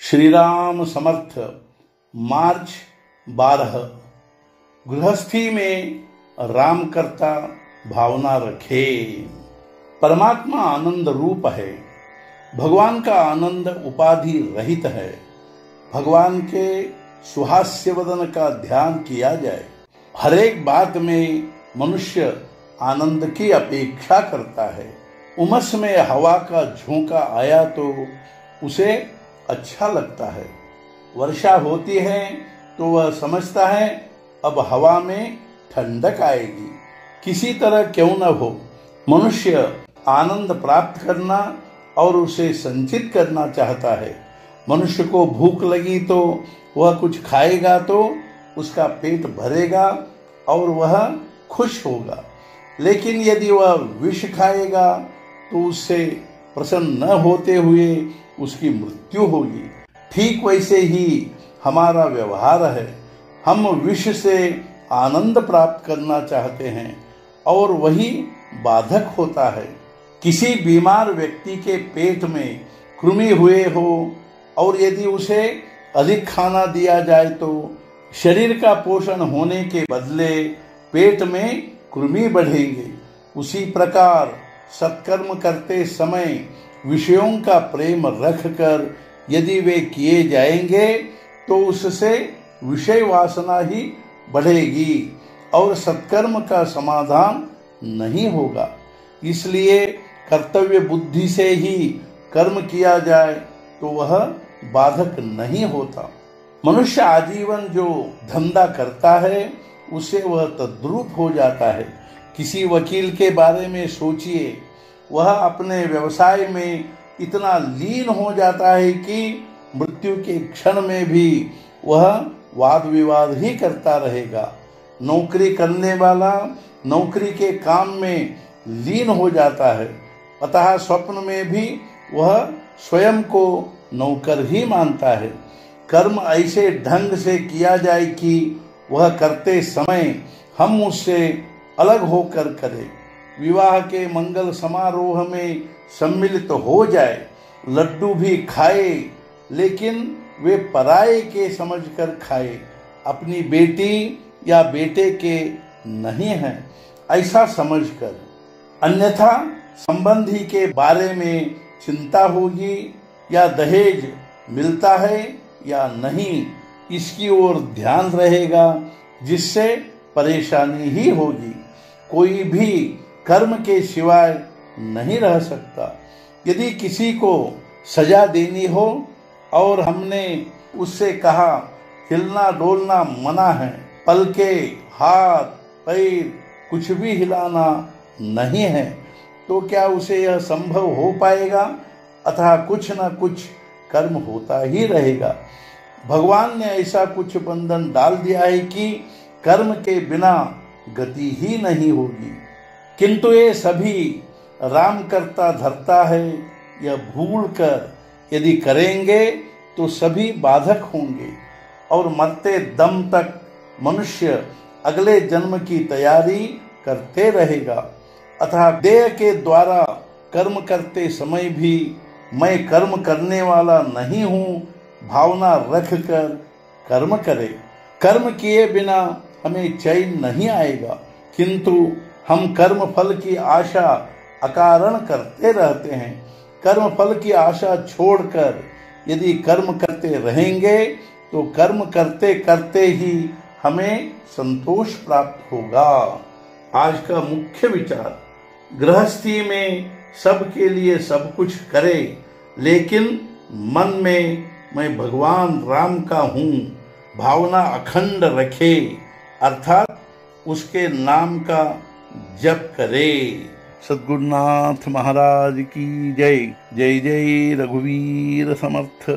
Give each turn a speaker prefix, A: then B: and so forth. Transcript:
A: श्री राम समर्थ। मार्च 12। गृहस्थी में राम करता भावना रखे। परमात्मा आनंद रूप है। भगवान का आनंद उपाधि रहित है। भगवान के सुहास्य वदन का ध्यान किया जाए। हर एक बात में मनुष्य आनंद की अपेक्षा करता है। उमस में हवा का झोंका आया तो उसे अच्छा लगता है। वर्षा होती है तो वह समझता है अब हवा में ठंडक आएगी। किसी तरह क्यों न हो, मनुष्य आनंद प्राप्त करना और उसे संचित करना चाहता है। मनुष्य को भूख लगी तो वह कुछ खाएगा तो उसका पेट भरेगा और वह खुश होगा। लेकिन यदि वह विष खाएगा तो उससे प्रसन्न न होते हुए उसकी मृत्यु होगी। ठीक वैसे ही हमारा व्यवहार है। हम विष से आनंद प्राप्त करना चाहते हैं और वही बाधक होता है। किसी बीमार व्यक्ति के पेट में कृमि हुए हो और यदि उसे अधिक खाना दिया जाए तो शरीर का पोषण होने के बदले पेट में कृमि बढ़ेंगे। उसी प्रकार सत्कर्म करते समय विषयों का प्रेम रखकर यदि वे किए जाएंगे तो उससे विषय वासना ही बढ़ेगी और सत्कर्म का समाधान नहीं होगा। इसलिए कर्तव्य बुद्धि से ही कर्म किया जाए तो वह बाधक नहीं होता। मनुष्य आजीवन जो धंधा करता है उसे वह तद्रूप हो जाता है। किसी वकील के बारे में सोचिए, वह अपने व्यवसाय में इतना लीन हो जाता है कि मृत्यु के क्षण में भी वह वाद विवाद ही करता रहेगा। नौकरी करने वाला नौकरी के काम में लीन हो जाता है, अतः स्वप्न में भी वह स्वयं को नौकर ही मानता है। कर्म ऐसे ढंग से किया जाए कि वह करते समय हम उससे अलग होकर करें। विवाह के मंगल समारोह में सम्मिलित हो जाए, लड्डू भी खाए लेकिन वे पराये के समझकर खाए, अपनी बेटी या बेटे के नहीं हैं ऐसा समझकर। अन्यथा संबंधी के बारे में चिंता होगी या दहेज मिलता है या नहीं इसकी ओर ध्यान रहेगा, जिससे परेशानी ही होगी। कोई भी कर्म के सिवाय नहीं रह सकता। यदि किसी को सजा देनी हो और हमने उससे कहा हिलना डोलना मना है, पलके हाथ पैर कुछ भी हिलाना नहीं है, तो क्या उसे यह संभव हो पाएगा? अतः कुछ न कुछ कर्म होता ही रहेगा। भगवान ने ऐसा कुछ बंधन डाल दिया है कि कर्म के बिना गति ही नहीं होगी। किंतु ये सभी राम करता धरता है, यह भूल कर यदि करेंगे तो सभी बाधक होंगे और मरते दम तक मनुष्य अगले जन्म की तैयारी करते रहेगा। अतः देह के द्वारा कर्म करते समय भी मैं कर्म करने वाला नहीं हूँ भावना रखकर कर्म करे। कर्म किए बिना हमें चैन नहीं आएगा, किंतु हम कर्म फल की आशा अकारण करते रहते हैं। कर्म फल की आशा छोड़कर यदि कर्म करते रहेंगे तो कर्म करते करते ही हमें संतोष प्राप्त होगा। आज का मुख्य विचार, गृहस्थी में सबके लिए सब कुछ करे, लेकिन मन में मैं भगवान राम का हूँ भावना अखंड रखे, अर्थात उसके नाम का जप करे। सद्गुरुनाथ महाराज की जय। जय जय रघुवीर समर्थ।